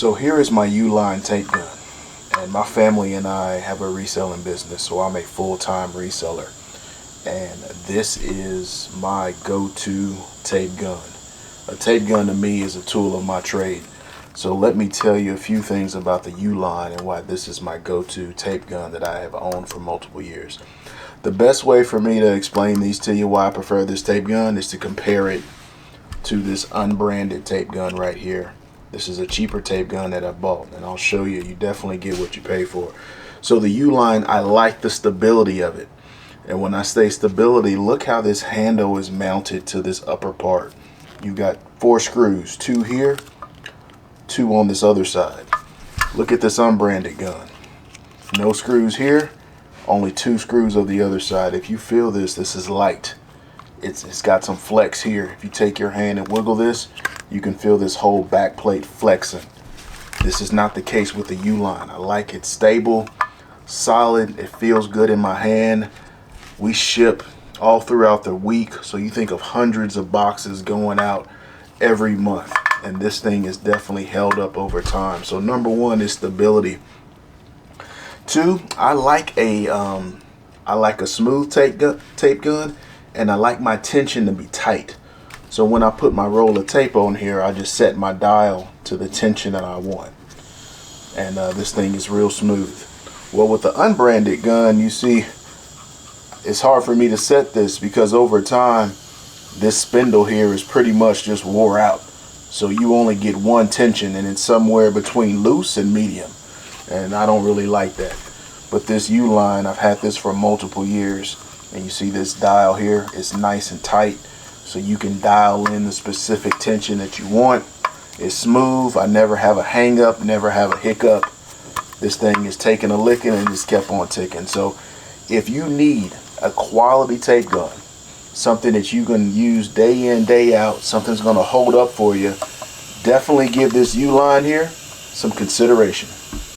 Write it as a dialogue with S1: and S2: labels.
S1: So here is my Uline tape gun, and my family and I have a reselling business, so I'm a full-time reseller, and this is my go-to tape gun. A tape gun to me is a tool of my trade. So let me tell you a few things about the Uline and why this is my go-to tape gun that I have owned for multiple years. The best way for me to explain these to you, why I prefer this tape gun, is to compare it to this unbranded tape gun right here. This is a cheaper tape gun that I bought, and I'll show you. You definitely get what you pay for. So the Uline, I like the stability of it. And when I say stability, look how this handle is mounted to this upper part. You got 4 screws, 2 here, 2 on this other side. Look at this unbranded gun. No screws here, only 2 screws on the other side. If you feel this, this is light. It's got some flex here. If you take your hand and wiggle this, you can feel this whole back plate flexing. This is not the case with the Uline. I like it stable, solid. It feels good in my hand. We ship all throughout the week, so you think of hundreds of boxes going out every month, and this thing is definitely held up over time. So number 1 is stability. 2, I like a smooth tape gun, and I like my tension to be tight. So when I put my roll of tape on here, I just set my dial to the tension that I want, and this thing is real smooth. Well, with the unbranded gun, you see, it's hard for me to set this because over time this spindle here is pretty much just wore out. So you only get one tension, and it's somewhere between loose and medium, and I don't really like that. But this Uline, I've had this for multiple years, and you see this dial here, it's nice and tight, so you can dial in the specific tension that you want. It's smooth. I never have a hang up, never have a hiccup. This thing is taking a licking and just kept on ticking. So if you need a quality tape gun, something that you can use day in, day out, something's going to hold up for you, definitely give this Uline here some consideration.